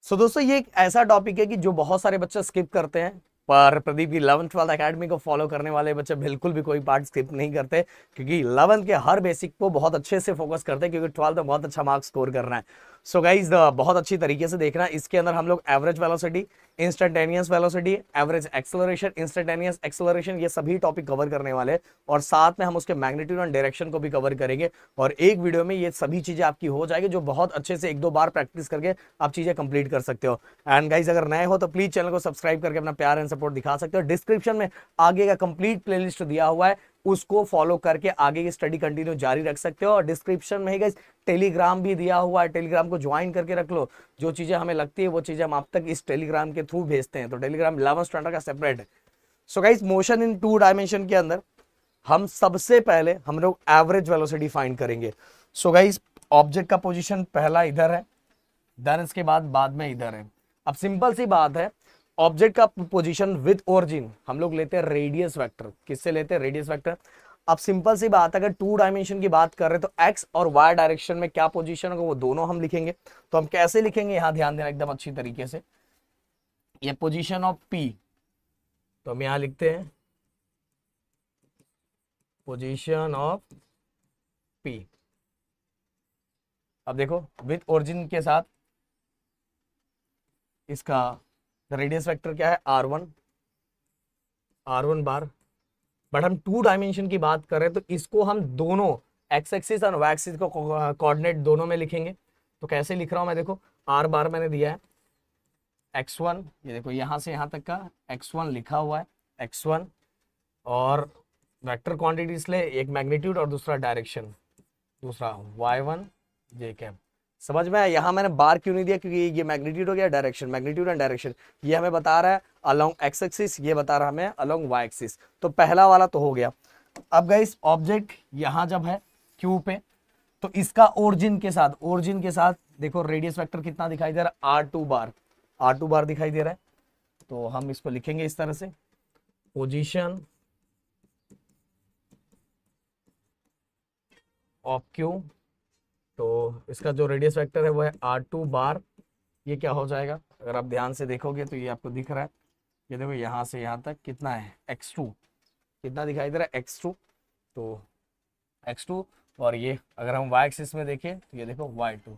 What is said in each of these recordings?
सो दोस्तों ये एक ऐसा टॉपिक है कि जो बहुत सारे बच्चे स्किप करते हैं, पर प्रदीप की 11th 12th एकेडमी को फॉलो करने वाले बच्चे बिल्कुल भी कोई पार्ट स्किप नहीं करते, क्योंकि 11th के हर बेसिक को बहुत अच्छे से फोकस करते हैं, क्योंकि 12th में बहुत अच्छा मार्क्स स्कोर करना है। सो गाइज बहुत अच्छी तरीके से देखना, इसके अंदर हम लोग average velocity, instantaneous velocity, average acceleration, instantaneous acceleration, ये सभी टॉपिक कवर करने वाले हैं, और साथ में हम उसके मैग्नीट्यूड एंड डायरेक्शन को भी कवर करेंगे। और एक वीडियो में ये सभी चीजें आपकी हो जाएगी, जो बहुत अच्छे से 1-2 बार प्रैक्टिस करके आप चीजें कंप्लीट कर सकते हो। एंड गाइज अगर नए हो तो प्लीज चैनल को सब्सक्राइब करके अपना प्यार एंड सपोर्ट दिखा सकते हो। डिस्क्रिप्शन में आगे का कंप्लीट प्लेलिस्ट दिया हुआ है, उसको फॉलो करके आगे की स्टडी कंटिन्यू जारी रख सकते हो। और डिस्क्रिप्शन में ही गाइस टेलीग्राम भी दिया हुआ है, टेलीग्राम को ज्वाइन करके रख लो। जो चीजें हमें लगती है वो चीजें हम आप तक इस टेलीग्राम के थ्रू भेजते हैं, तो टेलीग्राम 11th स्टैंडर्ड का सेपरेट है। So guys motion in 2 dimension के अंदर हम सबसे पहले हम लोग एवरेज वेलोसिटी फाइंड करेंगे। सो गाइस ऑब्जेक्ट का पोजीशन पहला इधर है, देन इसके बाद में इधर है। अब सिंपल सी बात है, ऑब्जेक्ट का पोजीशन विद ओरिजिन हम लोग लेते हैं रेडियस वेक्टर। किससे लेते हैं? Radius vector. अब सिंपल सी बात है, अगर 2 डायमेंशन की बात कर रहे हैं तो एक्स और वाई डायरेक्शन में क्या पोजीशन होगा वो दोनों हम लिखेंगे। तो हम कैसे लिखेंगे, यहां ध्यान देना एकदम अच्छी तरीके से। ये पोजीशन ऑफ पी, तो हम यहां लिखते हैं पोजीशन ऑफ पी। अब देखो विद ओरिजिन के साथ इसका रेडियस वेक्टर क्या है? R1 bar. बट हम 2 डायमेंशन की बात करें तो इसको हम दोनों एक्स एक्सिस और वाई एक्सिस को कोऑर्डिनेट दोनों में लिखेंगे। तो कैसे लिख रहा हूं मैं, देखो R बार मैंने दिया है x1, ये देखो यहां से यहां तक का x1 लिखा हुआ है, x1, और वेक्टर क्वांटिटी इसलिए एक मैग्नीट्यूड और दूसरा डायरेक्शन, दूसरा y1 j कैप। समझ में आया? यहां मैंने बार क्यों नहीं दिया, क्योंकि ये मैग्नीट्यूड हो गया, डायरेक्शन, मैग्नीट्यूड एंड डायरेक्शन ये हमें बता रहा है अलोंग एक्स एक्सिस, ये बता रहा है हमें अलोंग वाई एक्सिस। तो पहला वाला तो हो गया। अब गाइस ऑब्जेक्ट यहां जब है क्यू पे, तो इसका ओरिजिन के साथ देखो रेडियस वेक्टर कितना दिखाई दे रहा है? R2 बार दिखाई दे रहा है। तो हम इसको लिखेंगे इस तरह से, पोजीशन ऑफ क्यू। तो इसका जो रेडियस वेक्टर है वो है R2 बार। ये क्या हो जाएगा, अगर आप ध्यान से देखोगे तो ये आपको दिख रहा है, ये देखो यहां से यहां तक कितना है? x2, कितना दिखाई दे रहा है? x2। तो x2, और ये अगर हम y एक्सिस में देखें तो ये देखो y2।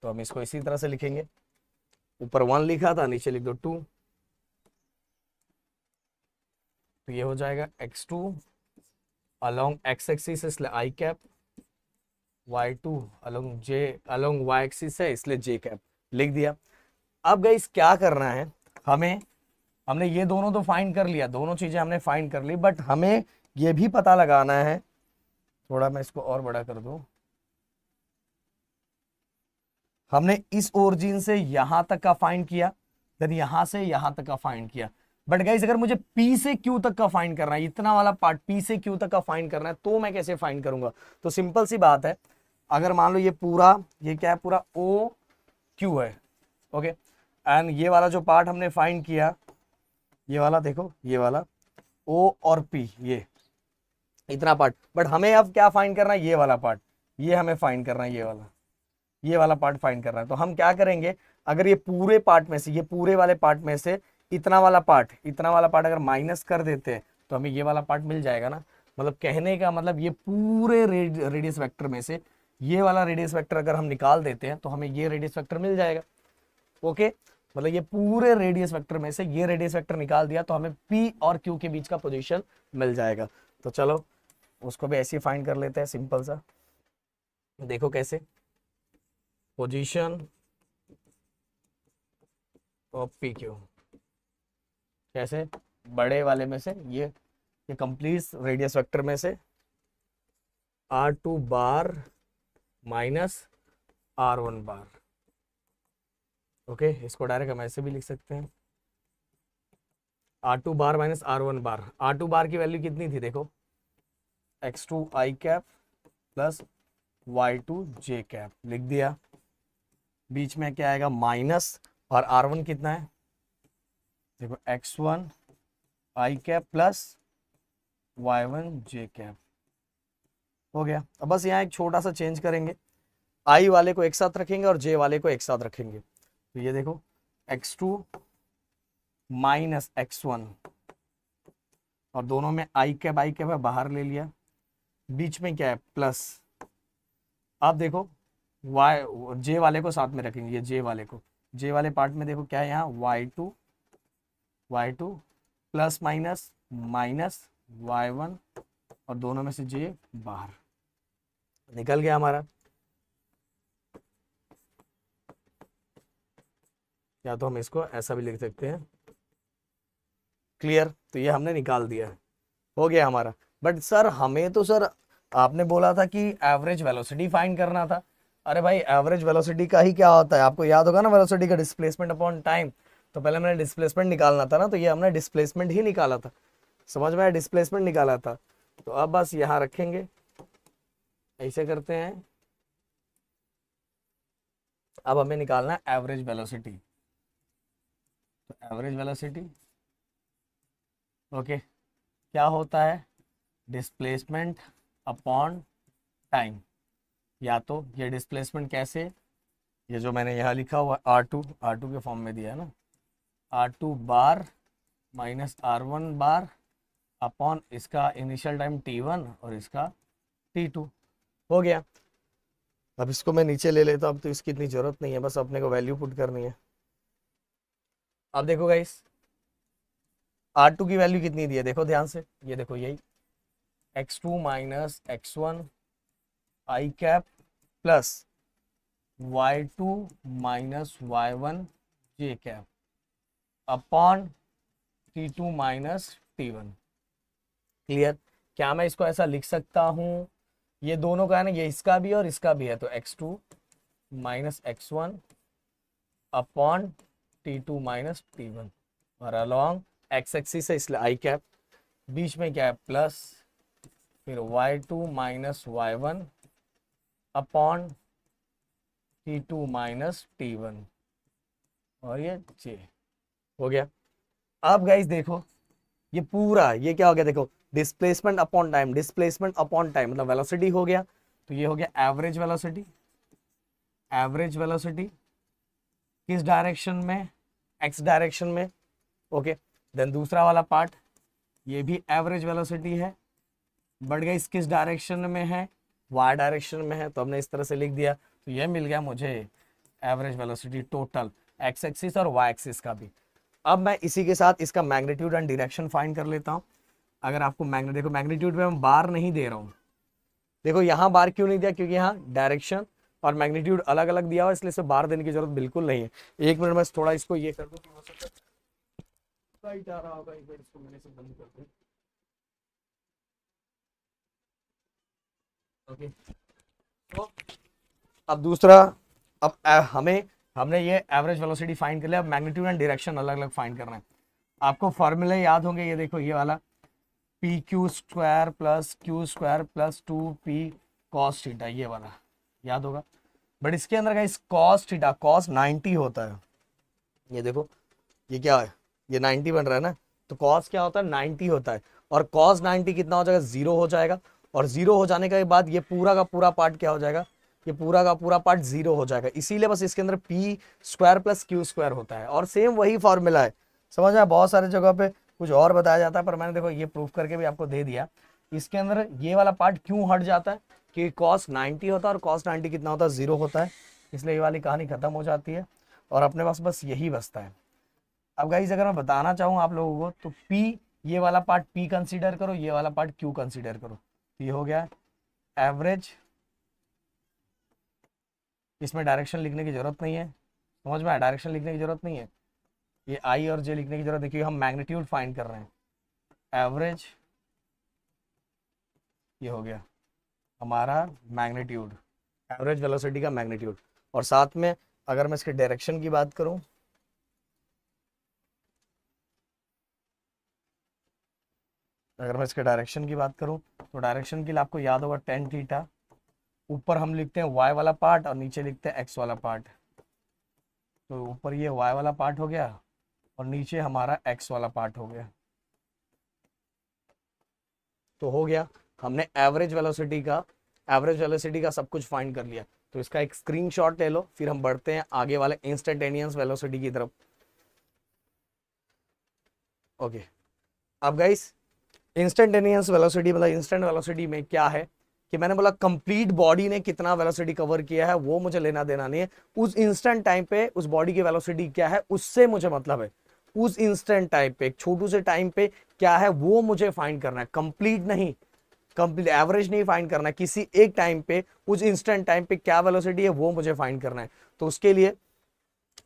तो हम इसको इसी तरह से लिखेंगे, ऊपर 1 लिखा था, नीचे लिख दो 2। तो ये हो जाएगा x2 अलोंग x एक्सिस इसलिए i cap, y2 along y axis है इसलिए j कैप, लिख दिया। अब गाइस क्या करना है हमें, हमने ये दोनों तो फाइंड कर लिया, दोनों चीजें हमने फाइंड कर ली, बट हमें ये भी पता लगाना है, थोड़ा मैं इसको और बड़ा कर दूं, हमने इस ओरिजिन से यहां तक का फाइंड किया, देन यहां से यहां तक का फाइंड किया। बट गाइस अगर मुझे P से Q तक का फाइंड करना है, इतना वाला पार्ट P से Q तक का फाइंड करना है, तो मैं कैसे फाइंड करूंगा? तो सिंपल सी बात है, अगर मान लो ये पूरा, ये क्या है? पूरा OQ है, ओके। एंड ये वाला जो पार्ट हमने फाइंड किया, ये वाला देखो, ये वाला O और P, ये इतना पार्ट। बट हमें अब क्या फाइंड करना है? ये वाला पार्ट, ये हमें फाइंड करना है, ये वाला पार्ट फाइंड करना है। तो हम क्या करेंगे, अगर ये पूरे पार्ट में से, ये पूरे वाले पार्ट में से इतना वाला पार्ट अगर माइनस कर देते हैं तो हमें ये वाला पार्ट मिल जाएगा ना। मतलब कहने का मतलब ये पूरे रेडियस वेक्टर में से ये वाला रेडियस वेक्टर अगर हम निकाल देते हैं तो हमें ये रेडियस वेक्टर मिल जाएगा, ओके। मतलब ये पूरे रेडियस वेक्टर में से ये रेडियस वेक्टर निकाल दिया तो हमें P और Q के बीच का पोजीशन मिल जाएगा। तो चलो उसको भी ऐसे ही फाइंड कर लेते हैं, सिंपल सा। देखो कैसे, पोजीशन ऑफ PQ, कैसे? बड़े वाले में से ये कंप्लीट रेडियस वेक्टर में से R2 बार माइनस R1 बार, ओके। इसको डायरेक्ट हम ऐसे भी लिख सकते हैं, R2 बार माइनस R1 बार। R2 बार की वैल्यू कितनी थी? देखो x2 i cap plus y2 j cap, लिख दिया। बीच में क्या आएगा? माइनस, और R1 कितना है? देखो x1 i cap plus y1 j cap, हो गया। अब बस यहाँ एक छोटा सा चेंज करेंगे, i वाले को एक साथ रखेंगे और j वाले को एक साथ रखेंगे। तो ये देखो x2 माइनस x1, और दोनों में आई कैप है बाहर ले लिया, बीच में क्या है प्लस। अब देखो वाई जे वाले को साथ में रखेंगे, ये जे वाले पार्ट में देखो क्या है यहाँ y2 plus minus minus y1, और दोनों में से जे बाहर निकल गया हमारा। या तो हम इसको ऐसा भी लिख सकते हैं, क्लियर। तो ये हमने निकाल दिया, हो गया हमारा। बट सर हमें तो सर आपने बोला था कि एवरेज वेलोसिटी फाइंड करना था। अरे भाई एवरेज वेलोसिटी का ही क्या होता है, आपको याद होगा ना, वेलोसिटी का डिस्प्लेसमेंट अपॉन टाइम। तो पहले मैंने डिस्प्लेसमेंट निकालना था ना, तो ये हमने डिस्प्लेसमेंट ही निकाला था, समझ में आया, डिस्प्लेसमेंट निकाला था। तो अब बस यहाँ रखेंगे, ऐसे करते हैं। अब हमें निकालना है एवरेज वेलोसिटी। तो एवरेज वेलोसिटी ओके क्या होता है, डिस्प्लेसमेंट अपॉन टाइम। या तो ये डिस्प्लेसमेंट कैसे, ये जो मैंने यहाँ लिखा हुआ R2 के फॉर्म में दिया है ना, R2 बार माइनस R1 बार अपॉन इसका इनिशियल टाइम T1 और इसका T2, हो गया। अब इसको मैं नीचे ले लेता हूँ, अब तो इसकी इतनी जरूरत नहीं है, बस अपने को वैल्यू पुट करनी है। अब देखो गाइस R2 की वैल्यू कितनी दी है, देखो ध्यान से, ये देखो यही x2 minus x1 i cap plus y2 minus y1 j cap upon T2 minus T1, clear. क्या मैं इसको ऐसा लिख सकता हूं, ये दोनों का है ना, ये इसका भी और इसका भी है, तो x2 minus x1 upon T2 minus T1, और अलॉन्ग एक्स एक्सिस है इसलिए आई कैप, बीच में क्या है प्लस, फिर y2 minus y1 upon T2 minus T1, और ये j हो गया। अब गाइस देखो ये पूरा ये क्या हो गया, देखो displacement upon time, displacement upon time मतलब वेलोसिटी हो गया। तो ये हो गया एवरेज वेलोसिटी। एवरेज वेलोसिटी किस डायरेक्शन में, एक्स डायरेक्शन में, ओके। देन दूसरा वाला पार्ट ये भी एवरेज वेलोसिटी है, बट गाइस किस डायरेक्शन में है, वाई डायरेक्शन में है, तो हमने इस तरह से लिख दिया। तो ये मिल गया मुझे average velocity total x axis और वाई एक्सिस का भी। अब मैं इसी के साथ इसका मैग्नीट्यूड एंड डायरेक्शन फाइंड कर लेता हूँ। अगर आपको देखो मैग्नीट्यूड में मैं बार नहीं दे रहा हूँ, देखो यहाँ बार क्यों नहीं दिया, क्योंकि यहाँ डायरेक्शन और मैग्नीट्यूड अलग अलग दिया हुआ, इसलिए इसे बार देने की जरूरत बिल्कुल नहीं है। एक मिनट में थोड़ा इसको ये कर दूं कि हो सकता है जा रहा होगा, एक मिनट इसको मैंने से बंद कर दूं, ओके। तो अब दूसरा, अब हमने ये एवरेज वेलोसिटी फाइंड कर लिया, अब मैग्नीट्यूड एंड डायरेक्शन अलग अलग फाइंड करना है। आपको फॉर्मूले याद होंगे, ये देखो ये वाला P Q square plus 2p cos theta, ये वाला याद होगा। बट इसके अंदर का इस कॉस थीटा कॉस 90 होता है, ये देखो ये क्या है, ये 90 बन रहा है ना, तो कॉस क्या होता है 90 होता है, और कॉस 90 कितना हो जाएगा, 0 हो जाएगा, और 0 हो जाने के बाद ये पूरा का पूरा पार्ट क्या हो जाएगा, ये पूरा का पूरा पार्ट 0 हो जाएगा। इसीलिए बस इसके अंदर P square plus Q square होता है, और सेम वही फॉर्मूला है, समझ में। बहुत सारे जगह पे कुछ और बताया जाता है, पर मैंने देखो ये प्रूफ करके भी आपको दे दिया। इसके अंदर ये वाला पार्ट क्यों हट जाता है, कि कॉस 90 होता है, और कॉस 90 कितना होता है, 0 होता है, इसलिए ये वाली कहानी खत्म हो जाती है, और अपने पास बस यही बचता है। अब गाइस अगर मैं बताना चाहूँ आप लोगों को, तो P ये वाला पार्ट P कंसीडर करो, ये वाला पार्ट Q कंसीडर करो, तो ये हो गया एवरेज। इसमें डायरेक्शन लिखने की जरूरत नहीं है, समझ में आया, डायरेक्शन लिखने की जरूरत नहीं है, ये I और J लिखने की जरूरत है, क्योंकि हम मैग्नीट्यूड फाइंड कर रहे हैं। एवरेज ये हो गया हमारा मैग्नीट्यूड, एवरेज वेलोसिटी का मैग्नीट्यूड। और साथ में अगर मैं इसके डायरेक्शन की बात करूं, तो डायरेक्शन के लिए आपको याद होगा tan थीटा, ऊपर हम लिखते हैं y वाला पार्ट और नीचे लिखते हैं x वाला पार्ट। तो ऊपर ये y वाला पार्ट हो गया और नीचे हमारा x वाला पार्ट हो गया। तो हो गया, हमने एवरेज वेलोसिटी का सब कुछ फाइंड कर लिया। तो इसका एक स्क्रीनशॉट ले लो, फिर हम बढ़ते हैं आगे वाले इंस्टेंटेनियस वेलोसिटी की तरफ। ओके, अब गाइस इंस्टेंटेनियस वेलोसिटी मतलब इंस्टेंट वेलोसिटी में क्या है कि मैंने बोला कंप्लीट बॉडी ने कितना वेलोसिटी कवर किया है वो मुझे लेना देना नहीं है, उस इंस्टेंट टाइम पे उस बॉडी की वेलोसिटी क्या है उससे मुझे मतलब है। उस इंस्टेंट टाइम पे एक छोटू से टाइम पे क्या है वो मुझे फाइंड करना है, कंप्लीट नहीं, कंप्लीट एवरेज नहीं फाइंड करना है, किसी एक टाइम पे उस इंस्टेंट टाइम पे क्या वेलोसिटी है वो मुझे फाइंड करना है। तो उसके लिए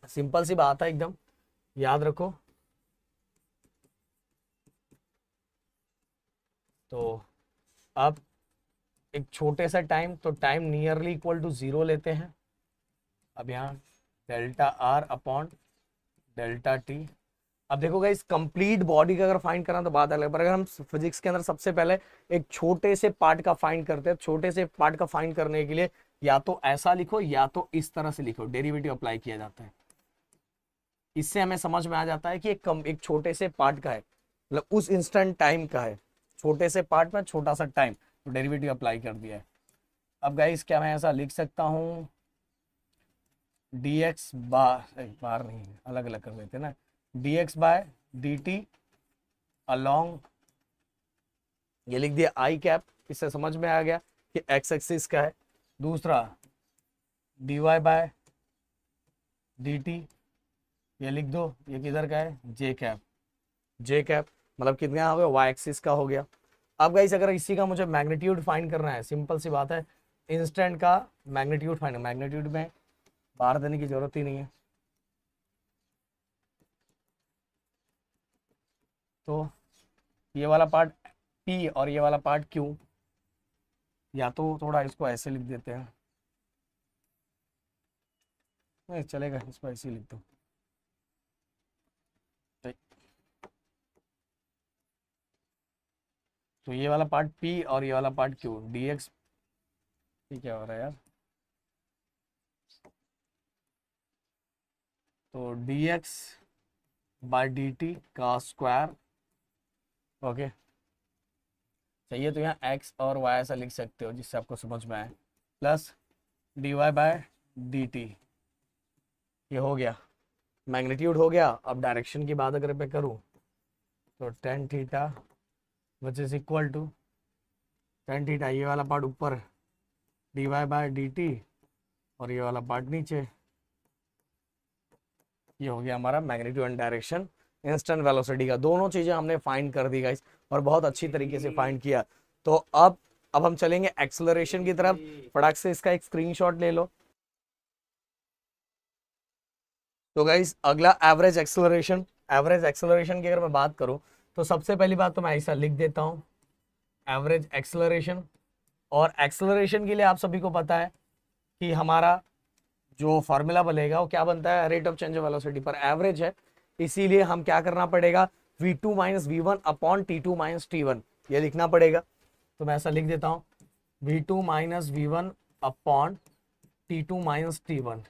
सिंपल सी बात है, एकदम याद रखो। तो अब एक छोटे सा टाइम, तो टाइम नियरली इक्वल टू 0 लेते हैं। अब यहाँ delta R upon delta T. अब देखो गाइस कंप्लीट बॉडी का अगर फाइंड करना तो बात अलग है, पर अगर हम फिजिक्स के अंदर सबसे पहले एक छोटे से पार्ट का फाइंड करते हैं, छोटे से पार्ट का फाइंड करने के लिए या तो ऐसा लिखो या तो इस तरह से लिखो, डेरिवेटिव अप्लाई किया जाता है। इससे हमें समझ में आ जाता है कि एक छोटे से पार्ट का है, मतलब उस इंस्टेंट टाइम का है, छोटे से पार्ट में छोटा सा टाइम, तो डेरिवेटिव अप्लाई कर दिया है। अब गाइस क्या मैं ऐसा लिख सकता हूँ dx बार नहीं, अलग अलग कर देते ना, dx बाय dt अलॉन्ग, ये लिख दिया आई कैप, इससे समझ में आ गया कि एक्स एक्सिस का है। दूसरा dy बाय dt, ये लिख दो, ये किधर का है, जे कैप, जे कैप मतलब कितना हो गया, वाई एक्सिस का हो गया। अब गाइस अगर इसी का मुझे मैग्नीट्यूड फाइंड करना है, सिंपल सी बात है, इंस्टेंट का मैग्नीट्यूड फाइंड, मैग्नीट्यूड में बाहर देने की जरूरत ही नहीं है। तो ये वाला पार्ट P और ये वाला पार्ट Q, या तो थोड़ा इसको ऐसे लिख देते हैं, नहीं चलेगा, इसको ऐसे ही लिख दो। तो ये वाला पार्ट P और ये वाला पार्ट Q, dx, ये क्या हो रहा है यार, तो dx बाय dt का स्क्वायर, ओके चाहिए तो यहाँ x और y ऐसा लिख सकते हो जिससे आपको समझ में आए, प्लस dy बाय dt, ये हो गया मैग्नीट्यूड हो गया। अब डायरेक्शन की बात अगर मैं करूँ तो tan theta which is equal to tan theta, ये वाला पार्ट ऊपर dy बाय dt और ये वाला पार्ट नीचे, ये हो गया हमारा magnitude and direction instant velocity का। दोनों चीजें हमने फाइंड कर दी गाइस, और बहुत अच्छी तरीके से फाइंड किया। तो अब हम चलेंगे एक्सेलरेशन की तरफ, फटाक से इसका एक स्क्रीनशॉट ले लो। तो गाइस अगला एवरेज एक्सेलरेशन, एवरेज एक्सेलरेशन की अगर मैं बात करूं तो सबसे पहली बात तो मैं ऐसा लिख देता हूं एवरेज एक्सेलरेशन। और एक्सेलरेशन के लिए आप सभी को पता है कि हमारा जो फॉर्मूला बनेगा वो क्या बनता है, rate of change of velocity पर एवरेज है, इसीलिए हम क्या करना पड़ेगा, v2 minus V1 upon t2 minus t1, ये लिखना पड़ेगा। तो मैं ऐसा लिख देता हूँ v2 minus V1 upon t2 minus t1।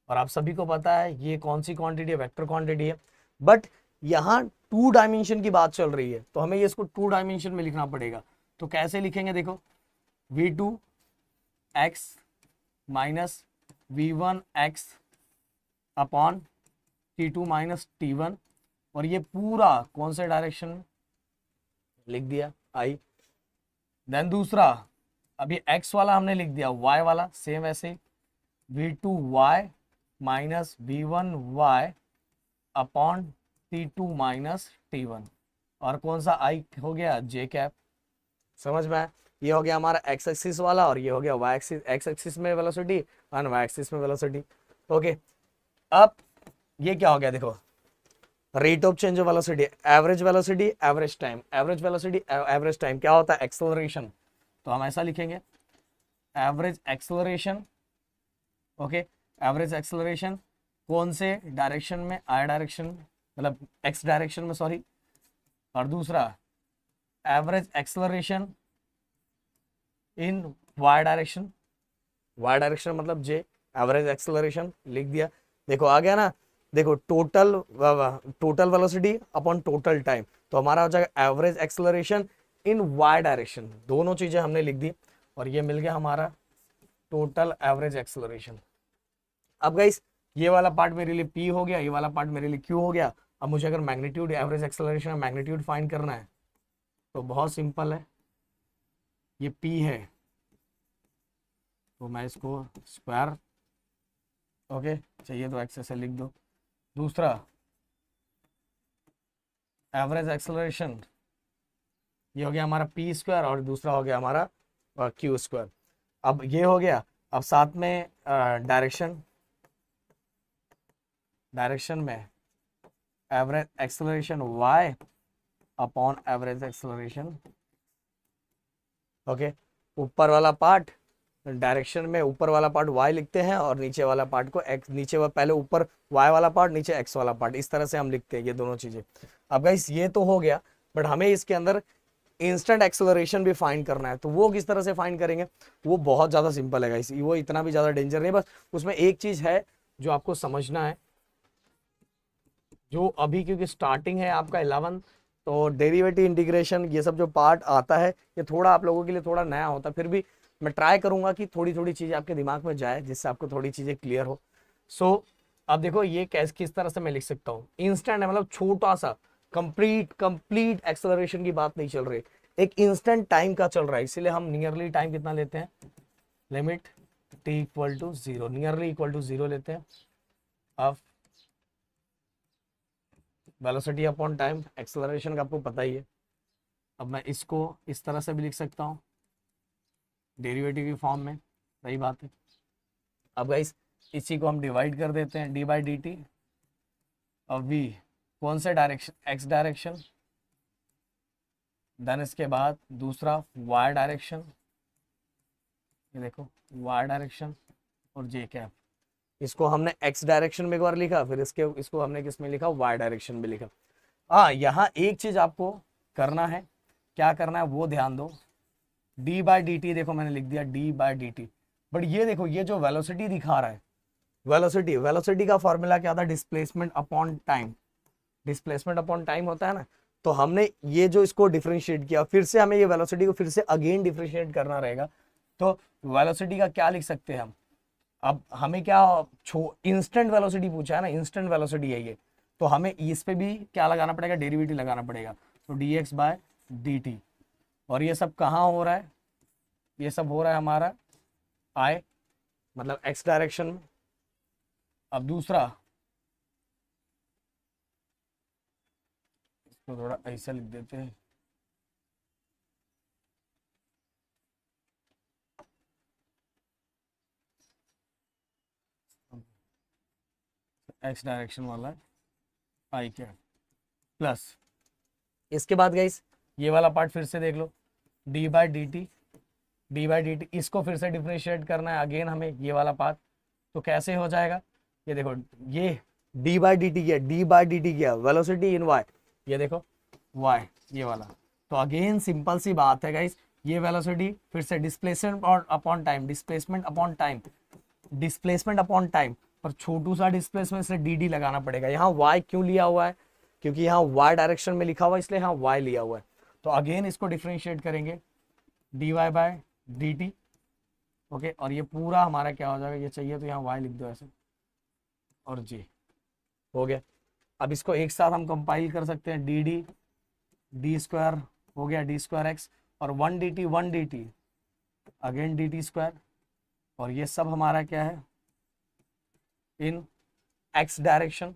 और आप सभी को पता है ये कौन सी क्वांटिटी है, वेक्टर क्वांटिटी है, बट यहाँ 2 डायमेंशन की बात चल रही है तो हमें ये इसको 2 डायमेंशन में लिखना पड़ेगा। तो कैसे लिखेंगे, देखो v2 x minus v1 x upon t2 minus t1, और ये पूरा कौन से डायरेक्शन में लिख दिया आई। देन दूसरा, अभी x वाला हमने लिख दिया, y वाला सेम ऐसे v2 y minus v1 y upon t2 minus t1, और कौन सा i हो गया, j कैप। समझ में आया, ये हो गया हमारा x एक्सिस वाला और ये हो गया y एक्सिस, x एक्सिस में वेलोसिटी और y एक्सिस में वेलोसिटी। ओके, अब ये क्या हो गया, देखो rate of change of velocity, average velocity, average time, average velocity, average time क्या होता है, एक्सेलरेशन। तो हम ऐसा लिखेंगे average acceleration, okay average acceleration कौन से डायरेक्शन में, आई डायरेक्शन मतलब एक्स डायरेक्शन में सॉरी, और दूसरा average acceleration in Y direction, Y direction मतलब जे, एवरेज एक्सेलरेशन लिख दिया। देखो आ गया ना, देखो total velocity upon total time, तो हमारा हो जाएगा average acceleration in Y direction, दोनों चीजें हमने लिख दी और ये मिल गया हमारा टोटल एवरेज एक्सेलरेशन। अब गाइस ये वाला पार्ट मेरे लिए p हो गया, ये वाला पार्ट मेरे लिए q हो गया। अब मुझे अगर magnitude average acceleration magnitude find करना है तो बहुत सिंपल है, ये p है तो मैं इसको स्क्वायर, ओके चाहिए तो एक्स ऐसे लिख दो। दूसरा एवरेज एक्सेलरेशन ये हो गया हमारा पी स्क्वायर और दूसरा हो गया हमारा क्यू स्क्वायर। अब ये हो गया, अब साथ में डायरेक्शन में average acceleration y upon average acceleration, okay. ऊपर वाला पार्ट डायरेक्शन में ऊपर वाला पार्ट y लिखते हैं और नीचे वाला पार्ट को x, पहले ऊपर y वाला पार्ट नीचे x वाला पार्ट, इस तरह से हम लिखते हैं ये दोनों चीजें। अब गाइस ये तो हो गया, बट हमें इसके अंदर इंस्टेंट एक्सेलरेशन भी फाइंड करना है, तो वो किस तरह से फाइंड करेंगे? वो बहुत ज्यादा सिंपल है गाइस, वो इतना भी ज्यादा डेंजर नहीं, बस उसमें एक चीज है जो आपको समझना है, जो अभी क्योंकि स्टार्टिंग है आपका 11, तो डेरिवेटिव इंटीग्रेशन ये सब जो पार्ट आता है ये थोड़ा आप लोगों के लिए थोड़ा नया होता है, फिर भी मैं ट्राई करूंगा कि थोड़ी थोड़ी चीजें आपके दिमाग में जाए जिससे आपको थोड़ी चीजें क्लियर हो। सो अब देखो ये किस तरह से मैं लिख सकता हूँ, इंस्टेंट है, मतलब छोटा सा कंप्लीट एक्सेलरेशन की बात नहीं चल रही, एक इंस्टेंट टाइम का चल रहा है, इसीलिए हम नियरली टाइम कितना लेते हैं, limit t equal to 0, nearly equal to 0 लेते हैं। अब वेलोसिटी अपॉन टाइम एक्सेलरेशन का आपको पता ही है। अब मैं इसको इस तरह से भी लिख सकता हूँ डेरिवेटिव की फॉर्म में, सही बात है। अब गाइस इसी को हम डिवाइड कर देते हैं d/dt। अब v कौन से डायरेक्शन, x डायरेक्शन, देन इसके बाद दूसरा y डायरेक्शन, ये देखो y डायरेक्शन और j कैप, इसको हमने x डायरेक्शन में एक बार लिखा, फिर इसको हमने किस में लिखा, y डायरेक्शन में लिखा। यहाँ एक चीज आपको करना है, क्या करना है वो ध्यान दो, d/dt देखो मैंने लिख दिया d/dt, बट ये देखो ये जो वेलोसिटी दिखा रहा है, वेलोसिटी का फॉर्मूला क्या था, displacement upon time, displacement upon time होता है ना, तो हमने ये जो इसको डिफरेंशिएट किया, फिर से हमें ये वेलोसिटी को फिर से अगेन डिफरेंशिएट करना रहेगा, तो वेलोसिटी का क्या लिख सकते हैं हम, अब हमें क्या इंस्टेंट वेलोसिटी पूछा है ना, इंस्टेंट वेलोसिटी है ये, तो हमें इस पे भी क्या लगाना पड़ेगा, डेरिवेटिव लगाना पड़ेगा, तो dx/dt। और ये सब कहाँ हो रहा है, ये सब हो रहा है हमारा i मतलब x डायरेक्शन में। अब दूसरा इसको थोड़ा ऐसा लिख देते हैं, x डायरेक्शन वाला i क्या प्लस, इसके बाद गाइस ये वाला पार्ट फिर से देख लो, d/dt, इसको फिर से डिफरेंशिएट करना है अगेन हमें ये वाला पार्ट, तो कैसे हो जाएगा, ये देखो ये d/dt क्या वेलोसिटी इन y, ये देखो y ये वाला, तो अगेन सिंपल सी बात है गाइस, ये वेलोसिटी फिर से डिस्प्लेसमेंट और upon time, displacement upon time, पर छोटू सा डिस्प्लेसमेंट से dd लगाना पड़ेगा। यहाँ y क्यों लिया हुआ है, क्योंकि यहाँ y डायरेक्शन में लिखा हुआ है, इसलिए यहाँ y लिया हुआ है, तो अगेन इसको डिफरेंशिएट करेंगे dy/dt, ओके। और ये पूरा हमारा क्या हो जाएगा, ये चाहिए तो यहाँ y लिख दो ऐसे, और j हो गया। अब इसको एक साथ हम कंपाइल कर सकते हैं, d स्क्वायर हो गया d²x और 1dt अगेन dt स्क्वायर, और ये सब हमारा क्या है इन x डायरेक्शन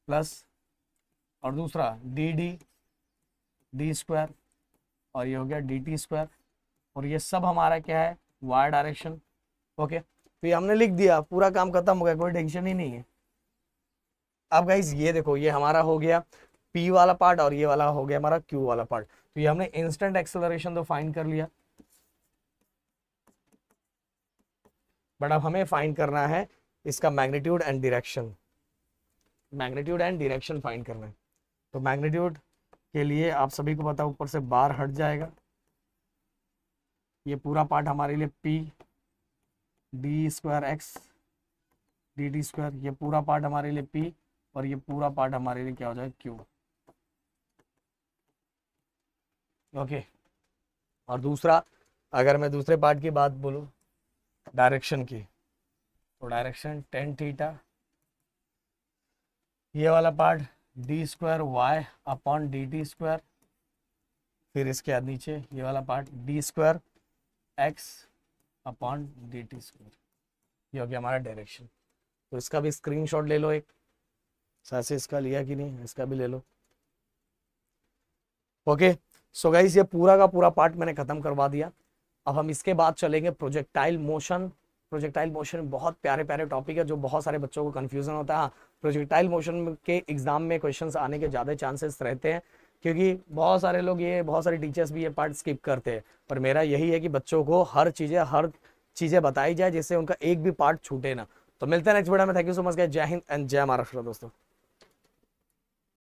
प्लस, और दूसरा d स्क्वायर और ये हो गया dt स्क्वायर, और ये सब हमारा क्या है y डायरेक्शन, ओके। तो ये हमने लिख दिया, पूरा काम खत्म हो गया, कोई टेंशन ही नहीं है। अब गाइस ये देखो ये हमारा हो गया p वाला पार्ट और ये वाला हो गया हमारा q वाला पार्ट, तो ये हमने इंस्टेंट एक्सेलरेशन तो फाइंड कर लिया, बट अब हमें फाइंड करना है इसका मैग्नीट्यूड एंड डायरेक्शन, फाइंड करना है। तो मैग्नीट्यूड के लिए आप सभी को पता है ऊपर से बार हट जाएगा, ये पूरा पार्ट हमारे लिए p d²x dt स्क्वायर, ये पूरा पार्ट हमारे लिए p और ये पूरा पार्ट हमारे लिए क्या हो जाएगा q, ओके। और दूसरा अगर मैं दूसरे पार्ट की बात बोलूं डायरेक्शन की, तो डायरेक्शन टेन थीटा, ये वाला part d square y upon d t square, फिर इसके बाद नीचे ये वाला part d square x upon d t square, ये हो गया हमारा डायरेक्शन। तो इसका भी स्क्रीनशॉट ले लो एक, ऐसे इसका लिया कि नहीं, इसका भी ले लो। ओके, सो गाइस ये पूरा का पूरा पार्ट मैंने खत्म करवा दिया। अब हम इसके बाद चलेंगे प्रोजेक्टाइल मोशन। प्रोजेक्टाइल मोशन बहुत प्यारे प्यारे टॉपिक है जो बहुत सारे बच्चों को कंफ्यूजन होता है। हाँ, प्रोजेक्टाइल मोशन के एग्जाम में क्वेश्चंस आने के ज़्यादा चांसेस रहते हैं, क्योंकि बहुत सारे लोग बहुत सारे टीचर्स भी ये पार्ट स्किप करते हैं। पर मेरा यही है कि बच्चों को हर चीज़ें बताई जाए जिससे उनका एक भी पार्ट छूटे ना। तो मिलते हैं नेक्स्ट वीडियो में। Thank you so much guys, जय हिंद एंड जय महाराष्ट्र दोस्तों।